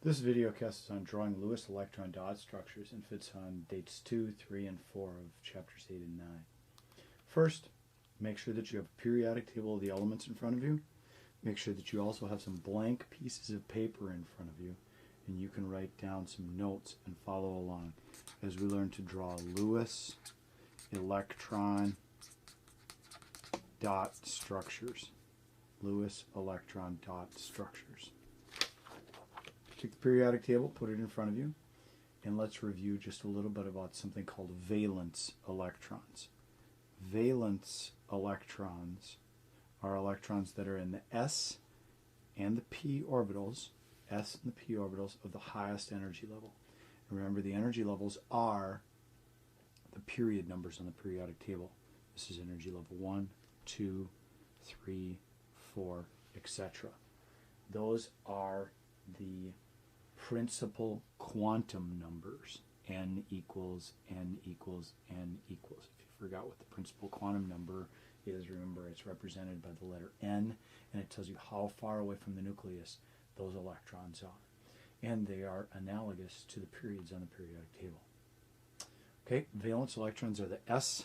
This video cast is on drawing Lewis electron dot structures and fits on dates 2, 3, and 4 of chapters 8 and 9. First, make sure that you have a periodic table of the elements in front of you. Make sure that you also have some blank pieces of paper in front of you, and you can write down some notes and follow along as we learn to draw Lewis electron dot structures. Lewis electron dot structures. Take the periodic table, put it in front of you, and let's review just a little bit about something called valence electrons. Valence electrons are electrons that are in the s and the p orbitals, s and the p orbitals of the highest energy level. And remember, the energy levels are the period numbers on the periodic table. This is energy level 1, 2, 3, 4, etc. Those are the principal quantum numbers. N equals, N equals, N equals. If you forgot what the principal quantum number is, remember it's represented by the letter N, and it tells you how far away from the nucleus those electrons are. And they are analogous to the periods on the periodic table. Okay, valence electrons are the s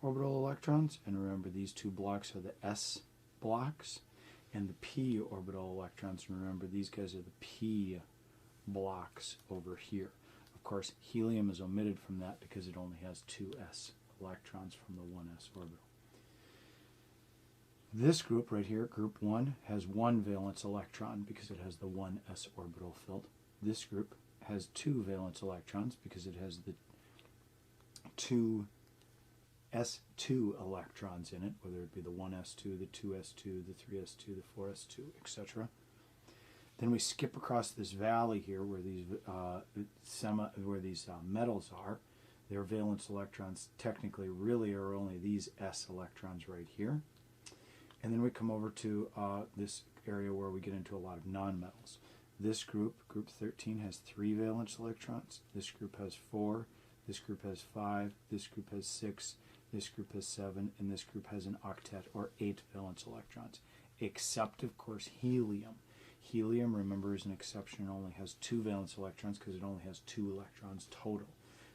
orbital electrons, and remember these two blocks are the s blocks, and the p orbital electrons, and remember these guys are the p blocks over here. Of course, helium is omitted from that because it only has two s electrons from the 1s orbital. This group right here, group 1, has one valence electron because it has the 1s orbital filled. This group has two valence electrons because it has the two s2 electrons in it, whether it be the 1s2, the 2s2, the 3s2, the 4s2, etc. Then we skip across this valley here where these metals are. Their valence electrons technically really are only these s electrons right here. And then we come over to this area where we get into a lot of nonmetals. This group, group 13, has 3 valence electrons. This group has 4. This group has 5. This group has 6. This group has 7. And this group has an octet, or 8 valence electrons. Except, of course, helium. Helium, remember, is an exception. It only has 2 valence electrons because it only has 2 electrons total.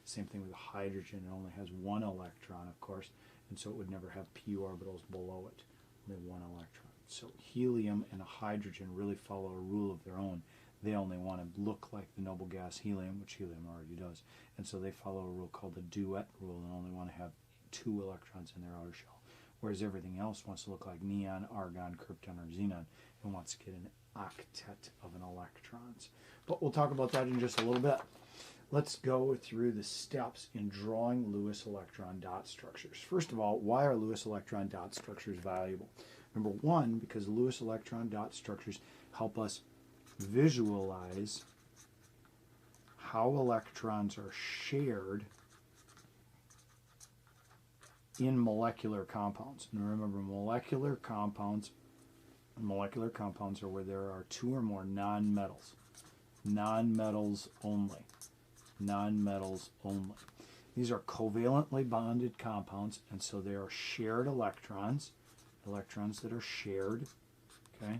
Same thing with hydrogen. It only has 1 electron, of course, and so it would never have p orbitals below it. Only 1 electron. So helium and hydrogen really follow a rule of their own. They only want to look like the noble gas helium, which helium already does, and so they follow a rule called the duet rule and only want to have 2 electrons in their outer shell, whereas everything else wants to look like neon, argon, krypton, or xenon, and wants to get an octet of an electrons. But we'll talk about that in just a little bit. Let's go through the steps in drawing Lewis electron dot structures. First of all, why are Lewis electron dot structures valuable? Number one, because Lewis electron dot structures help us visualize how electrons are shared in molecular compounds. And remember, molecular compounds are where there are 2 or more nonmetals. Nonmetals only. Nonmetals only. These are covalently bonded compounds, and so they are shared electrons. Electrons that are shared. Okay?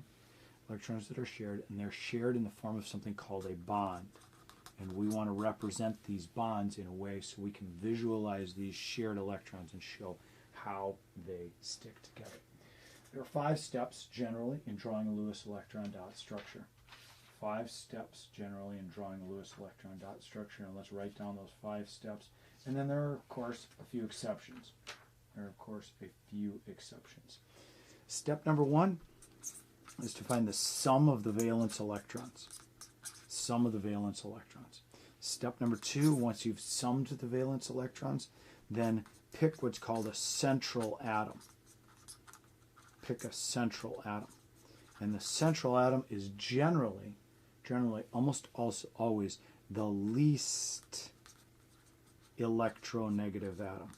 Electrons that are shared, and they're shared in the form of something called a bond. And we want to represent these bonds in a way so we can visualize these shared electrons and show how they stick together. There are 5 steps generally in drawing a Lewis electron dot structure. 5 steps generally in drawing a Lewis electron dot structure, and let's write down those 5 steps. And then there are, of course, a few exceptions. Step number 1 is to find the sum of the valence electrons. Sum of the valence electrons. Step number 2, once you've summed the valence electrons, then pick what's called a central atom. Pick a central atom. And the central atom is generally almost always the least electronegative atom.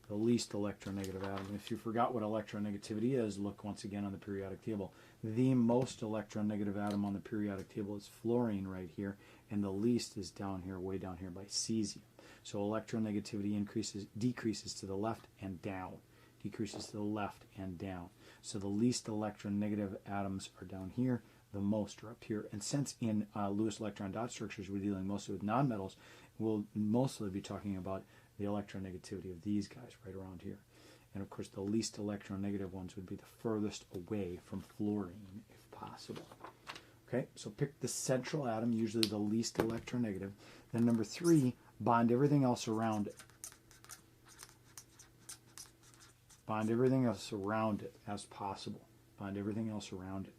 The least electronegative atom. If you forgot what electronegativity is, look once again on the periodic table. The most electronegative atom on the periodic table is fluorine right here, and the least is down here, way down here by cesium. So electronegativity decreases to the left and down. Decreases to the left and down. So the least electronegative atoms are down here, the most are up here. And since in Lewis electron dot structures we're dealing mostly with nonmetals, we'll mostly be talking about the electronegativity of these guys right around here. And of course the least electronegative ones would be the furthest away from fluorine if possible. Okay, so pick the central atom, usually the least electronegative. Then number 3, bond everything else around it. Bond everything else around it as possible. Bond everything else around it.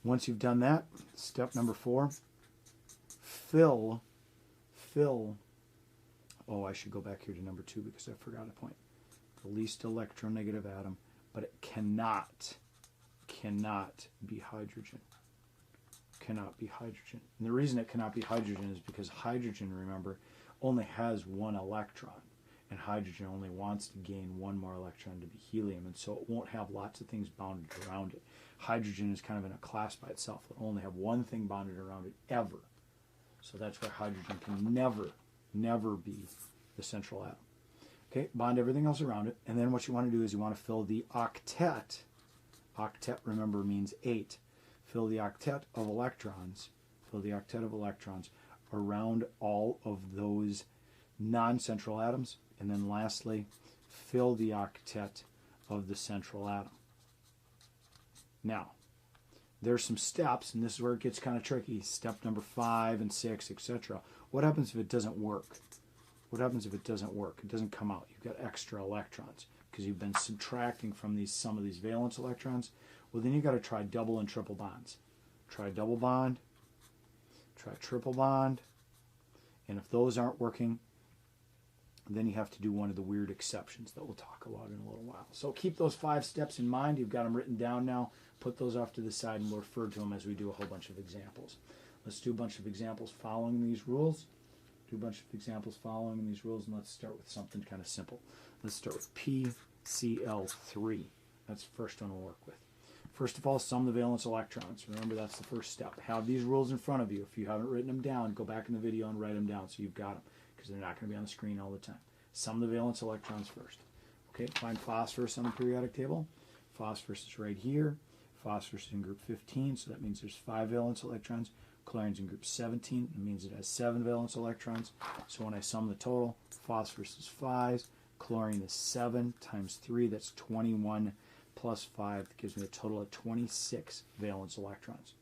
Once you've done that, step number 4, fill, oh, I should go back here to number 2 because I forgot a point. The least electronegative atom, but it cannot be hydrogen. Cannot be hydrogen. And the reason it cannot be hydrogen is because hydrogen, remember, only has 1 electron. And hydrogen only wants to gain 1 more electron to be helium, and so it won't have lots of things bounded around it. Hydrogen is kind of in a class by itself. It'll only have 1 thing bounded around it ever. So that's why hydrogen can never be the central atom. Okay, bond everything else around it, and then what you want to do is you want to fill the octet. Octet, remember, means 8. Fill the octet of electrons. Fill the octet of electrons around all of those non-central atoms. And then lastly, fill the octet of the central atom. Now, there's some steps, and this is where it gets kind of tricky. Step number 5 and 6, etc. What happens if it doesn't work? What happens if it doesn't work? It doesn't come out. You've got extra electrons because you've been subtracting from some of these valence electrons. Well, then you've got to try double and triple bonds. Try double bond, try triple bond, and if those aren't working, then you have to do one of the weird exceptions that we'll talk about in a little while. So keep those 5 steps in mind. You've got them written down now. Put those off to the side and we'll refer to them as we do a whole bunch of examples. Let's do a bunch of examples following these rules. Do a bunch of examples following these rules, and let's start with something kind of simple. Let's start with PCl3. That's the first one we'll work with. First of all, sum the valence electrons. Remember, that's the first step. Have these rules in front of you. If you haven't written them down, go back in the video and write them down so you've got them, because they're not going to be on the screen all the time. Sum the valence electrons first. Okay, find phosphorus on the periodic table. Phosphorus is right here. Phosphorus is in group 15, so that means there's 5 valence electrons. Chlorine's in group 17, it means it has 7 valence electrons. So when I sum the total, phosphorus is 5, chlorine is 7 times 3, that's 21 plus 5, that gives me a total of 26 valence electrons.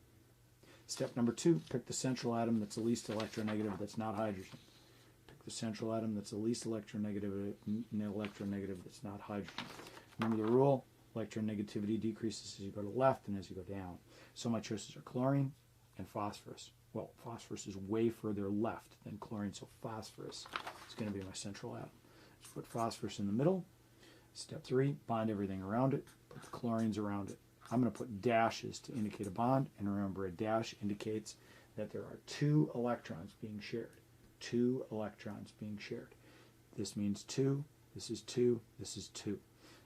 Step number 2, pick the central atom that's the least electronegative that's not hydrogen. Pick the central atom that's the least electronegative that's not hydrogen. Remember the rule, electronegativity decreases as you go to the left and as you go down. So my choices are chlorine and phosphorus. Well, phosphorus is way further left than chlorine, so phosphorus is going to be my central atom. Let's put phosphorus in the middle. Step 3, bond everything around it. Put the chlorines around it. I'm going to put dashes to indicate a bond, and remember, a dash indicates that there are 2 electrons being shared. 2 electrons being shared. This means 2, this is 2, this is 2.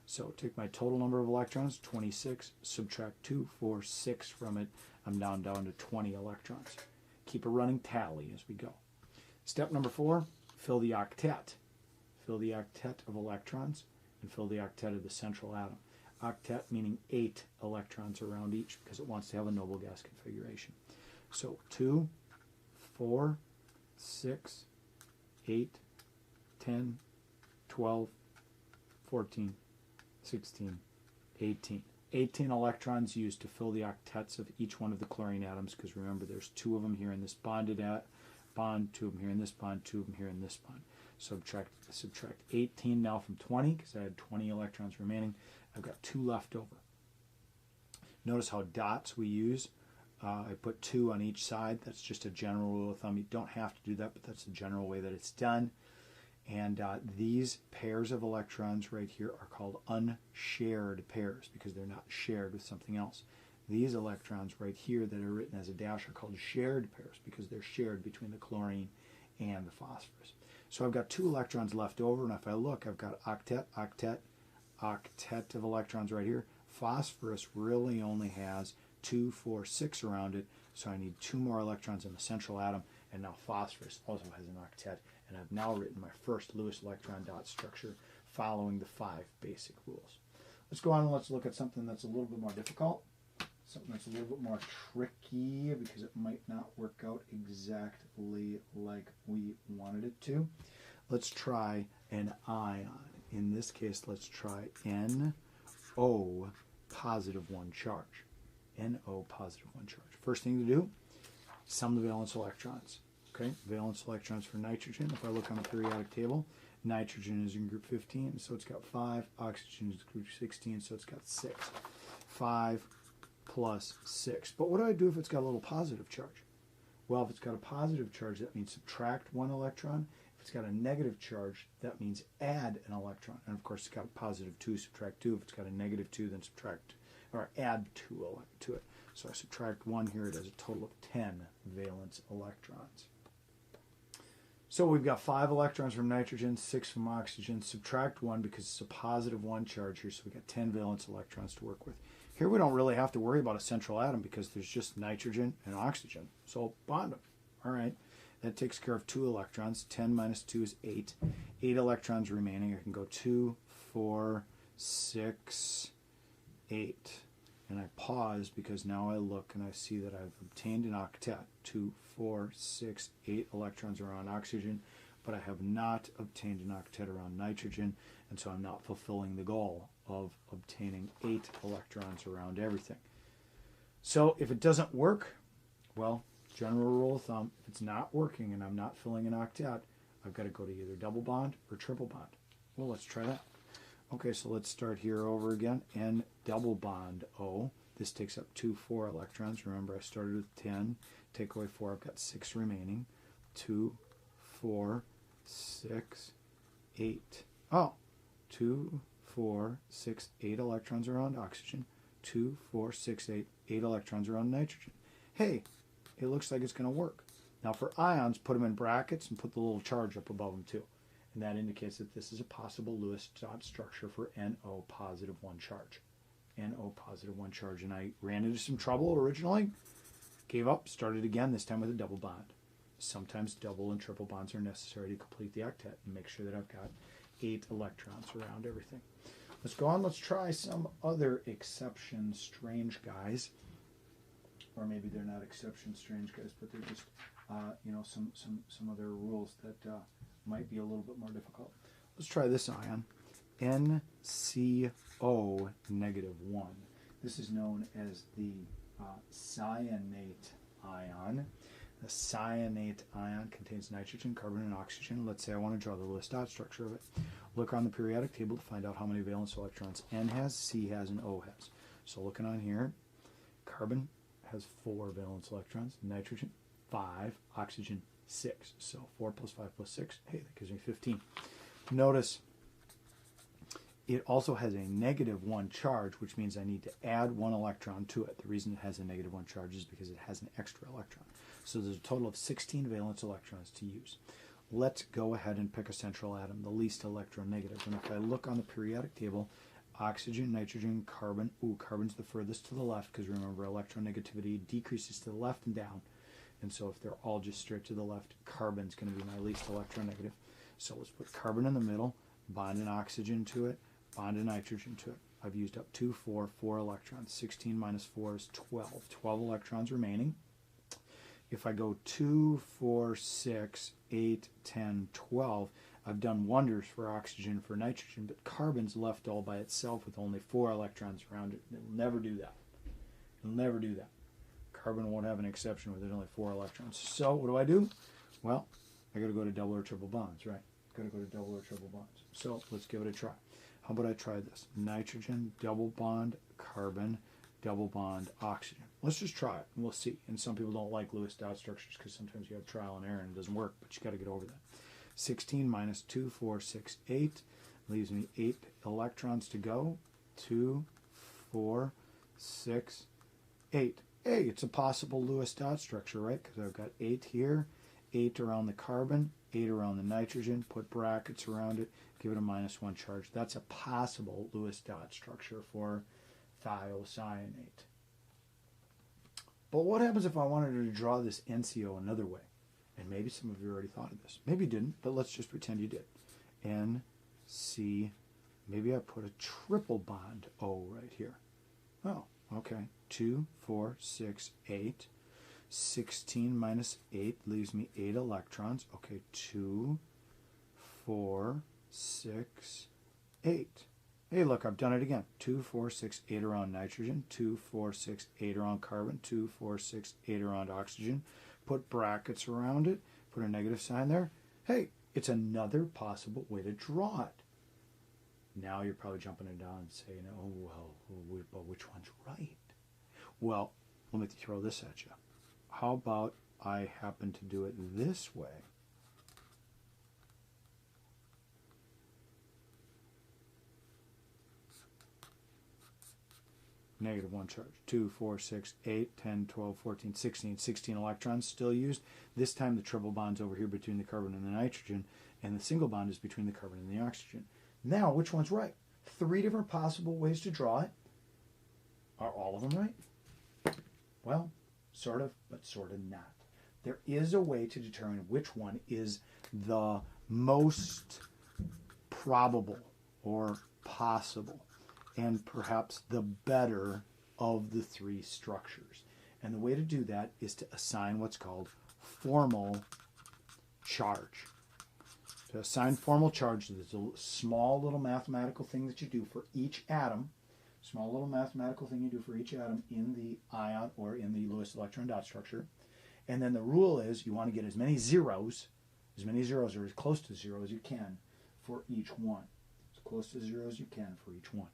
So take my total number of electrons, 26, subtract 2, 4, 6 from it. I'm down to 20 electrons. Keep a running tally as we go. Step number 4, fill the octet. Fill the octet of electrons and fill the octet of the central atom. Octet meaning 8 electrons around each because it wants to have a noble gas configuration. So 2, 4, 6, 8, 10, 12, 14, 16, 18. 18 electrons used to fill the octets of each one of the chlorine atoms, because remember there's 2 of them here in this bonded bond, 2 of them here in this bond, 2 of them here in this bond. Subtract 18 now from 20, because I had 20 electrons remaining. I've got 2 left over. Notice how dots we use. I put 2 on each side. That's just a general rule of thumb. You don't have to do that, but that's the general way that it's done. And these pairs of electrons right here are called unshared pairs because they're not shared with something else. These electrons right here that are written as a dash are called shared pairs because they're shared between the chlorine and the phosphorus. So I've got 2 electrons left over, and if I look, I've got octet of electrons right here. Phosphorus really only has 2, 4, 6 around it, so I need 2 more electrons in the central atom, and now phosphorus also has an octet. And I've now written my first Lewis electron dot structure following the 5 basic rules. Let's go on and let's look at something that's a little bit more difficult, something that's a little bit more tricky because it might not work out exactly like we wanted it to. Let's try an ion. In this case, let's try NO positive 1 charge. NO positive 1 charge. First thing to do, sum the valence electrons. Okay, valence electrons for nitrogen. If I look on the periodic table, nitrogen is in group 15, so it's got 5. Oxygen is group 16, so it's got 6. 5 plus 6. But what do I do if it's got a little positive charge? Well, if it's got a positive charge, that means subtract 1 electron. If it's got a negative charge, that means add an electron. And of course, it's got a positive 2, subtract 2. If it's got a negative 2, then subtract or add 2 to it. So I subtract 1 here, it has a total of 10 valence electrons. So we've got 5 electrons from nitrogen, 6 from oxygen. Subtract 1 because it's a positive 1 charge here, so we've got 10 valence electrons to work with. Here we don't really have to worry about a central atom because there's just nitrogen and oxygen. So bond them. All right. That takes care of 2 electrons. 10 minus 2 is 8. 8 electrons remaining. I can go 2, 4, 6, 8. And I pause because now I look and I see that I've obtained an octet. 2, 4, 6, 8 electrons around oxygen, but I have not obtained an octet around nitrogen, and so I'm not fulfilling the goal of obtaining 8 electrons around everything. So if it doesn't work, well, general rule of thumb, if it's not working and I'm not filling an octet, I've got to go to either double bond or triple bond. Well, let's try that. Okay, so let's start here over again. N double bond O. This takes up 2, 4 electrons. Remember, I started with 10. Take away 4, I've got 6 remaining. 2, 4, 6, 8. Oh, 2, 4, 6, 8 electrons around oxygen. 2, 4, 6, 8, 8 electrons around nitrogen. Hey, it looks like it's going to work. Now for ions, put them in brackets and put the little charge up above them too. And that indicates that this is a possible Lewis dot structure for NO positive 1 charge. NO positive 1 charge. And I ran into some trouble originally, gave up, started again, this time with a double bond. Sometimes double and triple bonds are necessary to complete the octet and make sure that I've got 8 electrons around everything. Let's go on, let's try some other exception strange guys. Or maybe they're not exception strange guys, but they're just, some other rules that might be a little bit more difficult. Let's try this ion, NCO negative 1. This is known as the cyanate ion. The cyanate ion contains nitrogen, carbon, and oxygen. Let's say I want to draw the Lewis dot structure of it. Look on the periodic table to find out how many valence electrons N has, C has, and O has. So looking on here, carbon has 4 valence electrons, nitrogen 5, oxygen 6. So 4 plus 5 plus 6, hey, that gives me 15. Notice it also has a negative 1 charge, which means I need to add 1 electron to it. The reason it has a negative 1 charge is because it has an extra electron. So there's a total of 16 valence electrons to use. Let's go ahead and pick a central atom, the least electronegative. And if I look on the periodic table, oxygen, nitrogen, carbon. Ooh, carbon's the furthest to the left because remember, electronegativity decreases to the left and down. And so if they're all just straight to the left, carbon's going to be my least electronegative. So let's put carbon in the middle, bond an oxygen to it, bond a nitrogen to it. I've used up 2, 4, 4 electrons. 16 minus 4 is 12. 12 electrons remaining. If I go 2, 4, 6, 8, 10, 12, I've done wonders for oxygen, for nitrogen, but carbon's left all by itself with only 4 electrons around it. It'll never do that. It'll never do that. Carbon won't have an exception with it, only 4 electrons. So what do? Well, I got to go to double or triple bonds, right? Got to go to double or triple bonds. So let's give it a try. How about I try this? Nitrogen, double bond, carbon, double bond, oxygen. Let's just try it, and we'll see. And some people don't like Lewis dot structures because sometimes you have trial and error and it doesn't work, but you got to get over that. 16 minus 2, 4, 6, 8 leaves me 8 electrons to go. 2, 4, 6, 8. Hey, it's a possible Lewis dot structure, right? Because I've got 8 here, 8 around the carbon, 8 around the nitrogen, put brackets around it, give it a -1 charge. That's a possible Lewis dot structure for thiocyanate. But what happens if I wanted to draw this NCO another way? And maybe some of you already thought of this. Maybe you didn't, but let's just pretend you did. NCO maybe I put a triple bond O right here. Oh, okay. 2, 4, 6, 8. 16 minus 8 leaves me 8 electrons. Okay, 2, 4, 6, 8. Hey, look, I've done it again. 2, 4, 6, 8 around nitrogen. 2, 4, 6, 8 around carbon. 2, 4, 6, 8 around oxygen. Put brackets around it. Put a negative sign there. Hey, it's another possible way to draw it. Now you're probably jumping it down and saying, oh, well, but which one's right? Well, let me throw this at you. How about I happen to do it this way? Negative 1 charge. 2, 4, 6, 8, 10, 12, 14, 16. 16 electrons still used. This time the triple bond's over here between the carbon and the nitrogen, and the single bond is between the carbon and the oxygen. Now, which one's right? 3 different possible ways to draw it. Are all of them right? Well, sort of, but sort of not. There is a way to determine which one is the most probable or possible, and perhaps the better of the 3 structures. And the way to do that is to assign what's called formal charge. To assign formal charge, there's a small little mathematical thing that you do for each atom. Small little mathematical thing you do for each atom in the ion or in the Lewis electron dot structure. And then the rule is you want to get as many zeros or as close to 0 as you can for each one. As close to 0 as you can for each one.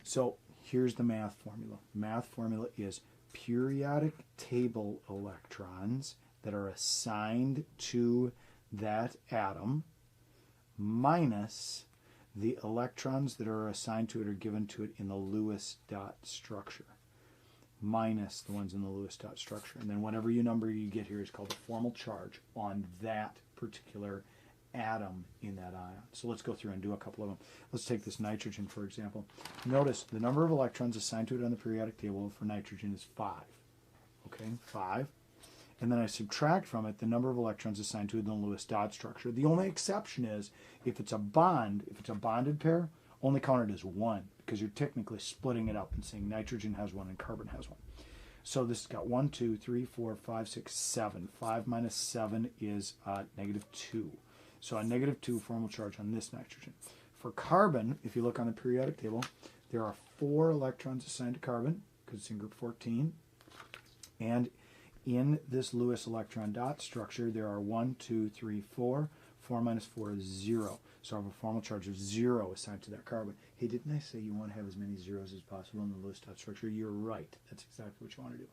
So here's the math formula. Math formula is periodic table electrons that are assigned to that atom minus the electrons that are assigned to it or given to it in the Lewis dot structure, minus the ones in the Lewis dot structure. And then whatever number you get here is called the formal charge on that particular atom in that ion. So let's go through and do a couple of them. Let's take this nitrogen, for example. Notice the number of electrons assigned to it on the periodic table for nitrogen is 5. Okay, 5. And then I subtract from it the number of electrons assigned to it in the Lewis dot structure. The only exception is if it's a bond, if it's a bonded pair, only count it as 1, because you're technically splitting it up and saying nitrogen has 1 and carbon has 1. So this has got 1, 2, 3, 4, 5, 6, 7. 5 minus 7 is negative 2. So a negative 2 formal charge on this nitrogen. For carbon, if you look on the periodic table, there are 4 electrons assigned to carbon, because it's in group 14. And in this Lewis electron dot structure, there are 1, 2, 3, 4. 4 minus 4 is 0. So I have a formal charge of 0 assigned to that carbon. Hey, didn't I say you want to have as many zeros as possible in the Lewis dot structure? You're right. That's exactly what you want to do.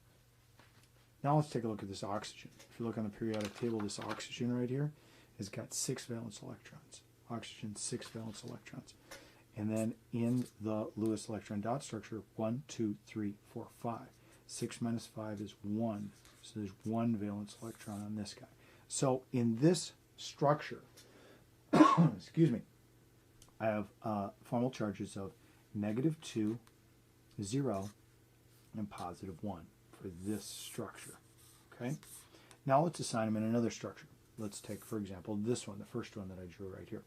Now let's take a look at this oxygen. If you look on the periodic table, this oxygen right here has got 6 valence electrons. Oxygen, 6 valence electrons. And then in the Lewis electron dot structure, 1, 2, 3, 4, 5. 6 minus 5 is 1. So there's 1 valence electron on this guy. So in this structure, excuse me, I have formal charges of negative 2, 0, and positive 1 for this structure. Okay? Now let's assign them in another structure. Let's take, for example, this one, the first one that I drew right here.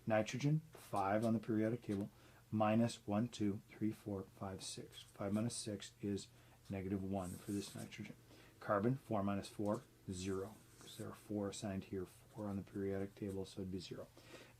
Nitrogen, 5 on the periodic table, minus 1, 2, 3, 4, 5, 6. 5 minus 6 is negative 1 for this nitrogen. Carbon, 4 minus 4, 0. Because there are 4 assigned here, 4 on the periodic table, so it'd be 0.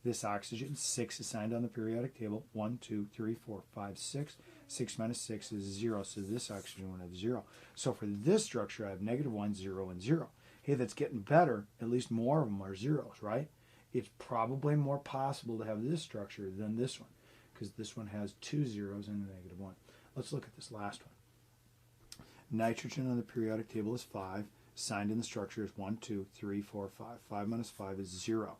This oxygen, 6 assigned on the periodic table, 1, 2, 3, 4, 5, 6. 6 minus 6 is 0, so this oxygen would have 0. So for this structure, I have negative 1, 0, and 0. Hey, that's getting better. At least more of them are zeros, right? It's probably more possible to have this structure than this one, because this one has 2 zeros and a negative 1. Let's look at this last one. Nitrogen on the periodic table is 5. Assigned in the structure is 1, 2, 3, 4, 5. 5 minus 5 is 0.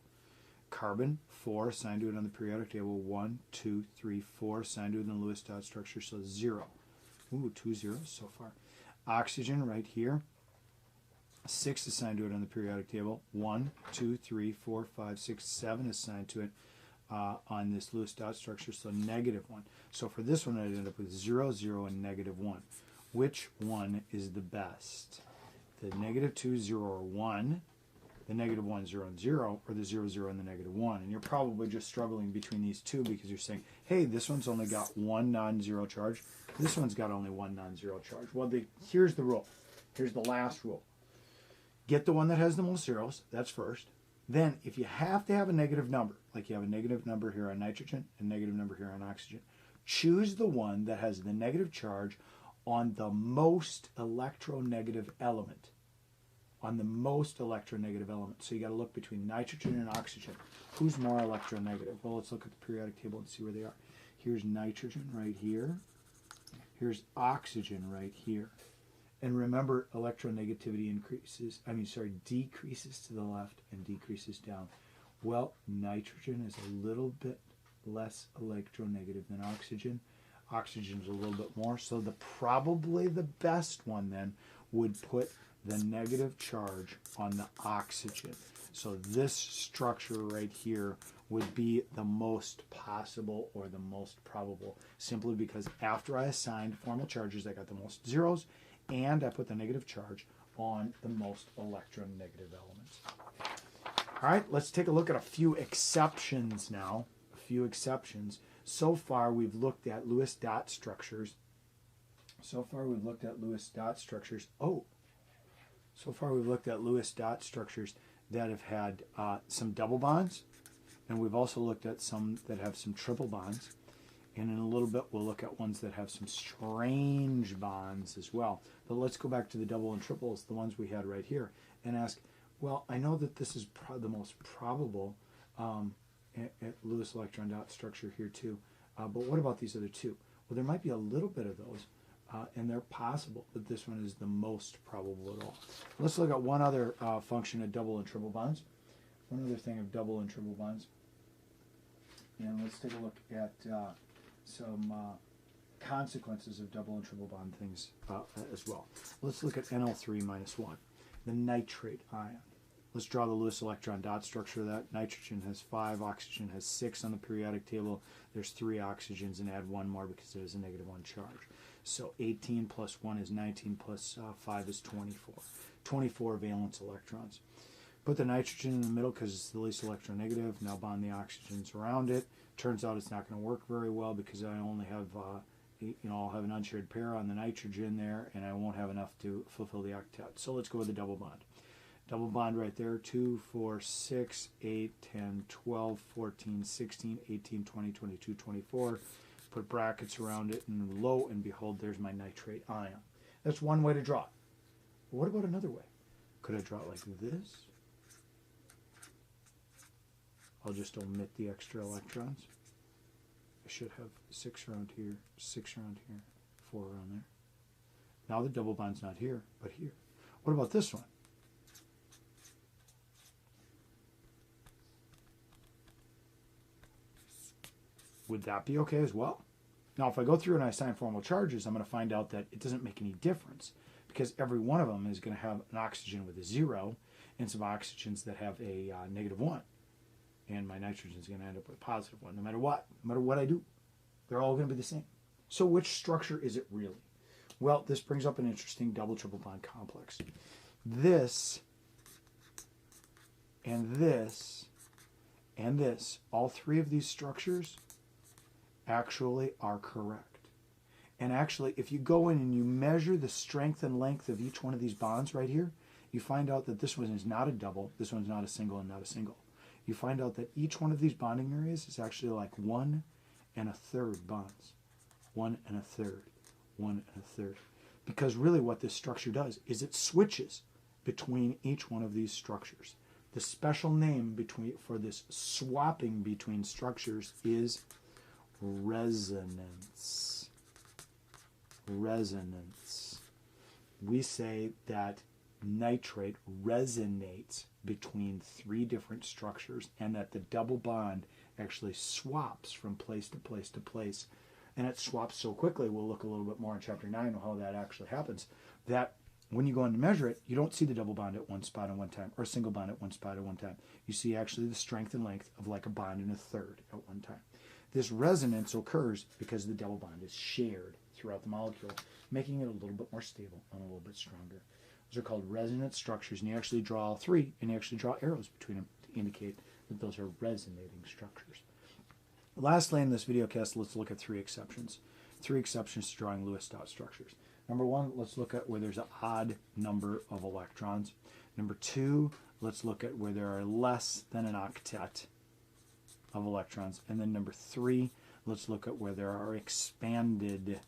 Carbon, 4 assigned to it on the periodic table. 1, 2, 3, 4 assigned to it in the Lewis dot structure, so 0. Ooh, 2 zeros so far. Oxygen right here, 6 assigned to it on the periodic table. 1, 2, 3, 4, 5, 6, 7 assigned to it on this Lewis dot structure, so negative 1. So for this one, I'd end up with 0, 0, and negative 1. Which one is the best? The negative 2, 0, or 1, the negative 1, 0, and 0, or the 0, 0, and the negative 1. And you're probably just struggling between these two because you're saying, hey, this one's only got one non-zero charge. This one's got only one non-zero charge. Well, here's the rule. Here's the last rule. Get the one that has the most zeros. That's first. Then, if you have to have a negative number, like you have a negative number here on nitrogen and a negative number here on oxygen, choose the one that has the negative charge on the most electronegative element. On the most electronegative element. So you got to look between nitrogen and oxygen. Who's more electronegative? Well, let's look at the periodic table and see where they are. Here's nitrogen right here. Here's oxygen right here. And remember, electronegativity decreases to the left and decreases down. Well, nitrogen is a little bit less electronegative than oxygen. Oxygen's a little bit more. So probably the best one then would put the negative charge on the oxygen. So this structure right here would be the most possible or the most probable, simply because after I assigned formal charges, I got the most zeros, and I put the negative charge on the most electronegative elements. All right, let's take a look at a few exceptions now. A few exceptions. So far, we've looked at Lewis dot structures. So far, we've looked at Lewis dot structures that have had some double bonds, and we've also looked at some that have some triple bonds. And in a little bit, we'll look at ones that have some strange bonds as well. But let's go back to the double and triples, the ones we had right here, and ask, well, I know that this is the most probable at Lewis electron dot structure here too. But what about these other two? Well, there might be a little bit of those, and they're possible, but this one is the most probable at all. Let's look at one other function of double and triple bonds. One other thing of double and triple bonds. And let's take a look at some consequences of double and triple bond things as well. Let's look at NO3 minus 1, the nitrate ion. Let's draw the Lewis electron dot structure of that. Nitrogen has 5, oxygen has 6 on the periodic table. There's 3 oxygens, and add 1 more because there's a negative 1 charge. So 18 plus 1 is 19 plus 5 is 24. 24 valence electrons. Put the nitrogen in the middle because it's the least electronegative. Now bond the oxygens around it. Turns out it's not going to work very well because I only have, I'll have an unshared pair on the nitrogen there, and I won't have enough to fulfill the octet. So let's go with the double bond. Double bond right there, 2, 4, 6, 8, 10, 12, 14, 16, 18, 20, 22, 24. Put brackets around it, and lo and behold, there's my nitrate ion. That's one way to draw it. What about another way? Could I draw it like this? I'll just omit the extra electrons. I should have 6 around here, 6 around here, 4 around there. Now the double bond's not here, but here. What about this one? Would that be okay as well? Now, if I go through and I assign formal charges, I'm going to find out that it doesn't make any difference because every one of them is going to have an oxygen with a 0 and some oxygens that have a negative 1. And my nitrogen is going to end up with a positive 1 no matter what. No matter what I do, they're all going to be the same. So which structure is it really? Well, this brings up an interesting double-triple bond complex. This and this and this, all three of these structures actually are correct. And actually, if you go in and you measure the strength and length of each one of these bonds right here, you find out that this one is not a double, this one's not a single, and not a single. You find out that each one of these bonding areas is actually like 1 1/3 bonds. 1 1/3, 1 1/3. Because really what this structure does is it switches between each one of these structures. The special name for this swapping between structures is resonance. Resonance. We say that nitrate resonates between 3 different structures and that the double bond actually swaps from place to place to place. And it swaps so quickly, we'll look a little bit more in Chapter 9 how that actually happens, that when you go in to measure it, you don't see the double bond at one spot at one time, or a single bond at one spot at one time. You see actually the strength and length of like a bond and a third at one time. This resonance occurs because the double bond is shared throughout the molecule, making it a little bit more stable and a little bit stronger. Those are called resonance structures, and you actually draw all three, and you actually draw arrows between them to indicate that those are resonating structures. Lastly, in this video cast, let's look at three exceptions. Three exceptions to drawing Lewis dot structures. Number one, let's look at where there's an odd number of electrons. Number two, let's look at where there are less than an octet of electrons. And then number three, let's look at where there are expanded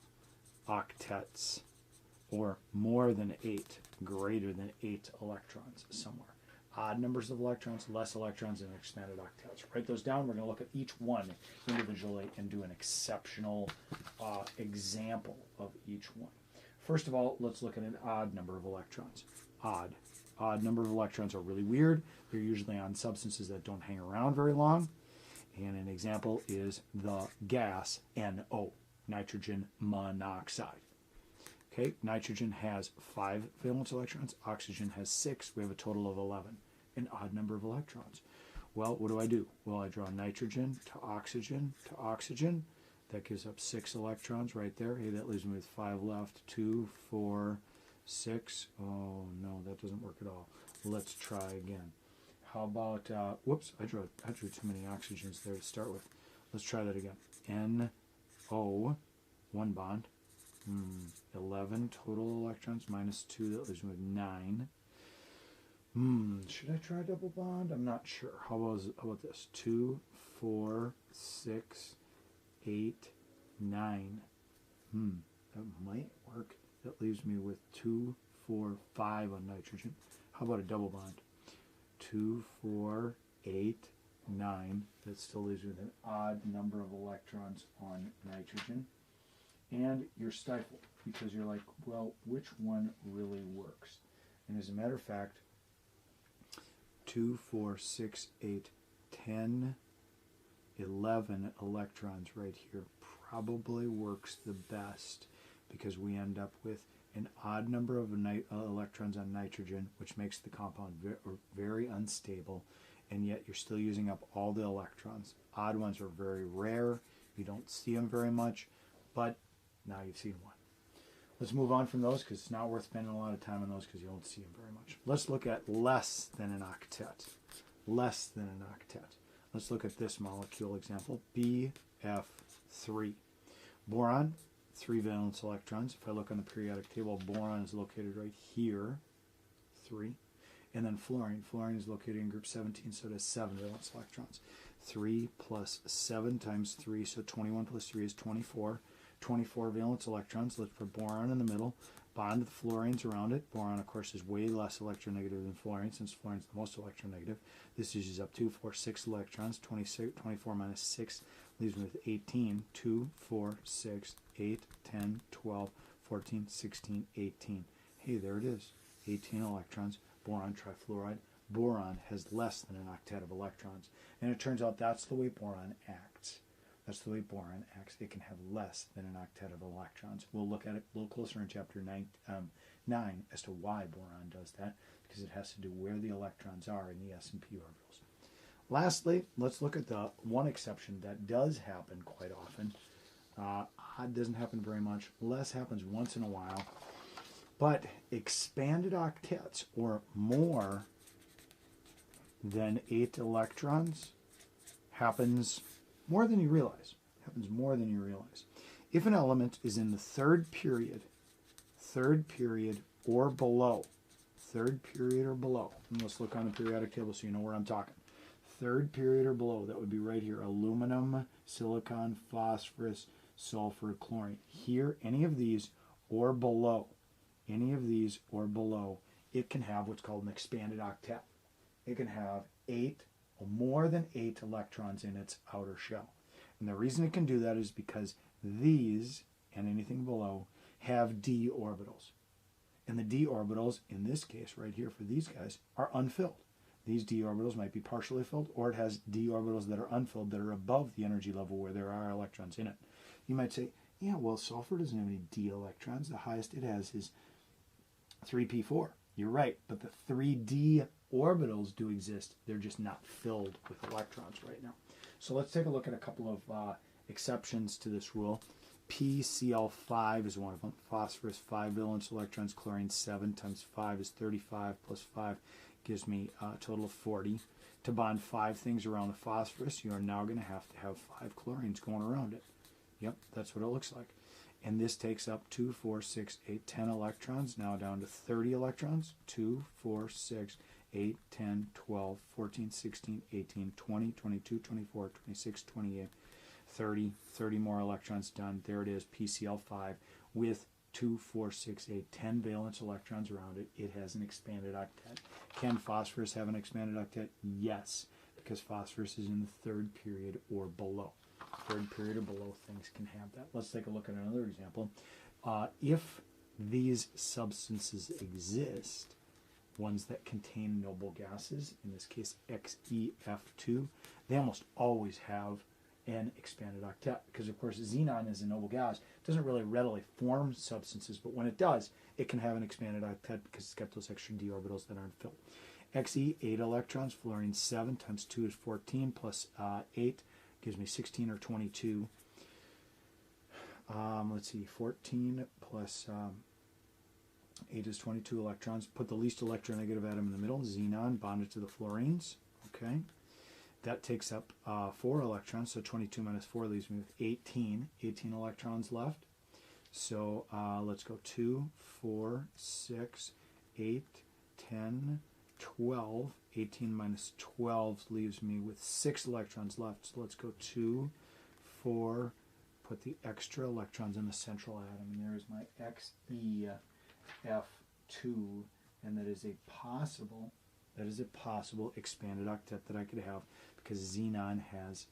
octets, or more than 8, greater than 8 electrons somewhere. Odd numbers of electrons, less electrons, and expanded octets. Write those down. We're going to look at each one individually and do an exceptional example of each one. First of all, let's look at an odd number of electrons. Odd number of electrons are really weird. They're usually on substances that don't hang around very long. And an example is the gas NO, nitrogen monoxide. Okay, nitrogen has 5 valence electrons, oxygen has 6, we have a total of 11, an odd number of electrons. Well, what do? Well, I draw nitrogen to oxygen, that gives up 6 electrons right there. Hey, that leaves me with 5 left, 2, 4, 6, oh no, that doesn't work at all. Let's try again. How about, whoops, I drew too many oxygens there to start with. Let's try that again. NO, 1 bond. 11 total electrons minus 2, that leaves me with 9. Should I try a double bond? I'm not sure. How about this? 2, 4, 6, 8, 9. That might work. That leaves me with 2, 4, 5 on nitrogen. How about a double bond? 2, 4, 8, 9. That still leaves me with an odd number of electrons on nitrogen. And you're stifled because you're like, well, which one really works? And as a matter of fact, 2, 4, 6, 8, 10, 11 electrons right here probably works the best, because we end up with an odd number of electrons on nitrogen, which makes the compound very unstable, and yet you're still using up all the electrons. Odd ones are very rare. You don't see them very much, but now you've seen one. Let's move on from those, because it's not worth spending a lot of time on those because you don't see them very much. Let's look at less than an octet. Less than an octet. Let's look at this molecule example, BF3. Boron, 3 valence electrons. If I look on the periodic table, boron is located right here, 3. And then fluorine. Fluorine is located in group 17, so it has 7 valence electrons. 3 plus 7 times 3, so 21 plus 3 is 24. 24 valence electrons. Let's put boron in the middle. Bond the fluorines around it. Boron, of course, is way less electronegative than fluorine, since fluorine is the most electronegative. This uses up 2, 4, 6 electrons. 24 minus 6 leaves me with 18. 2, 4, 6, 8, 10, 12, 14, 16, 18. Hey, there it is. 18 electrons. Boron trifluoride. Boron has less than an octet of electrons. And it turns out that's the way boron acts. That's the way boron acts. It can have less than an octet of electrons. We'll look at it a little closer in chapter 9 as to why boron does that, because it has to do where the electrons are in the S and P orbitals. Lastly, let's look at the one exception that does happen quite often. Odd doesn't happen very much. Less happens once in a while. But expanded octets, or more than 8 electrons, happens more than you realize. Happens more than you realize. If an element is in the third period or below, and let's look on the periodic table so you know where I'm talking. Third period or below, that would be right here, aluminum, silicon, phosphorus, sulfur, chlorine. Here, any of these or below, it can have what's called an expanded octet. It can have 8 or more than 8 electrons in its outer shell. And the reason it can do that is because these, and anything below, have d orbitals. And the d orbitals, in this case right here for these guys, are unfilled. These d orbitals might be partially filled, or it has d orbitals that are unfilled that are above the energy level where there are electrons in it. You might say, yeah, well, sulfur doesn't have any d electrons. The highest it has is 3p4. You're right, but the 3d orbitals do exist. They're just not filled with electrons right now. So let's take a look at a couple of exceptions to this rule. PCl5 is one of them. Phosphorus, 5 valence electrons. Chlorine, 7 times 5 is 35 plus 5 gives me a total of 40. To bond 5 things around the phosphorus, you are now going to have 5 chlorines going around it. Yep, that's what it looks like. And this takes up 2, 4, 6, 8, 10 electrons, now down to 30 electrons. 2, 4, 6, 8, 10, 12, 14, 16, 18, 20, 22, 24, 26, 28, 30 more electrons done. There it is, PCl5 with 2, 4, 6, 8, 10 valence electrons around it. It has an expanded octet. Can phosphorus have an expanded octet? Yes, because phosphorus is in the 3rd period or below. 3rd period or below things can have that. Let's take a look at another example. If these substances exist, ones that contain noble gases, in this case XeF2, they almost always have an expanded octet, because of course xenon is a noble gas. It doesn't really readily form substances, but when it does, it can have an expanded octet because it's got those extra d orbitals that aren't filled. Xe, 8 electrons. Fluorine, 7 times 2 is 14 plus 8 gives me 16 or 22. Let's see, 14 plus 8 is 22 electrons. Put the least electronegative atom in the middle, xenon, bonded to the fluorines. Okay, that takes up 4 electrons, so 22 minus 4 leaves me with 18 electrons left. So let's go 2, 4, 6, 8, 10, 12. 18 minus 12 leaves me with 6 electrons left. So let's go 2, 4, put the extra electrons in the central atom, and there is my XeF2, and that is a possible expanded octet that I could have, because xenon has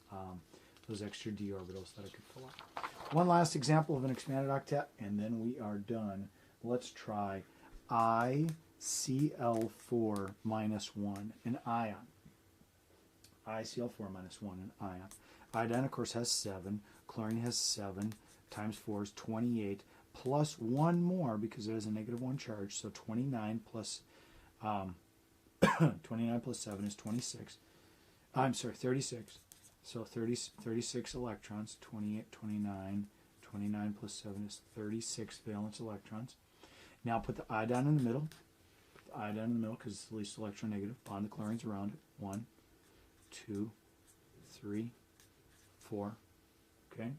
those extra d orbitals that I could fill up. One last example of an expanded octet, and then we are done. Let's try ICl4 minus 1, an ion. ICl4 minus 1, an ion. Iodine, of course, has 7. Chlorine has 7. Times 4 is 28. Plus 1 more, because it has a -1 charge. So 29 plus 29 plus 7 is 26. I'm sorry, 36. So 36 electrons. 28, 29. 29 plus 7 is 36 valence electrons. Now put the iodine in the middle. Put the iodine in the middle because it's the least electronegative. Bond the chlorines around it. 1, 2, 3, 4. Okay.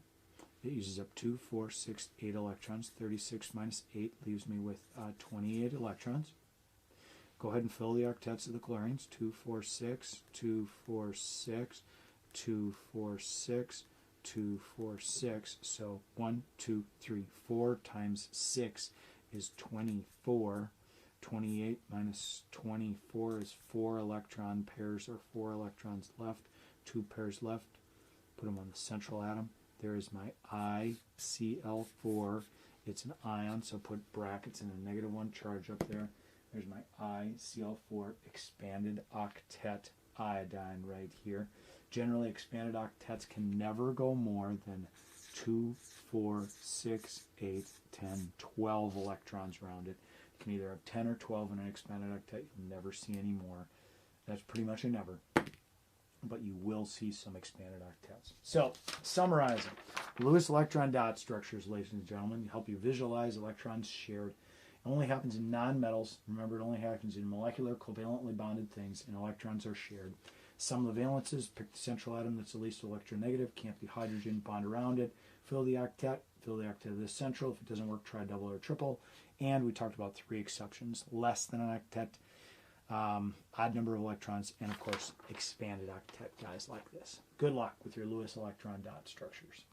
It uses up 2, 4, 6, 8 electrons. 36 minus 8 leaves me with 28 electrons. Go ahead and fill the octets of the chlorines. 2, 4, 6, 2, 4, 6, 2, 4, 6, 2, 4, 6. So 1, 2, 3, 4 times 6 is 24. 28 minus 24 is 4 electron pairs, or 4 electrons left. 2 pairs left. Put them on the central atom. There is my ICl4. It's an ion, so put brackets and a -1 charge up there. There's my ICl4 expanded octet iodine right here. Generally, expanded octets can never go more than 2, 4, 6, 8, 10, 12 electrons around it. You can either have 10 or 12 in an expanded octet. You'll never see any more. That's pretty much a never. But you will see some expanded octets. So, summarizing. Lewis electron dot structures, ladies and gentlemen, help you visualize electrons shared. It only happens in nonmetals. Remember, it only happens in molecular covalently bonded things, and electrons are shared. Sum of the valences, pick the central atom that's the least electronegative, can't be hydrogen, bond around it, fill the octet of the central. If it doesn't work, try double or triple. And we talked about 3 exceptions: less than an octet, odd number of electrons, and of course expanded octet guys like this. Good luck with your Lewis electron dot structures.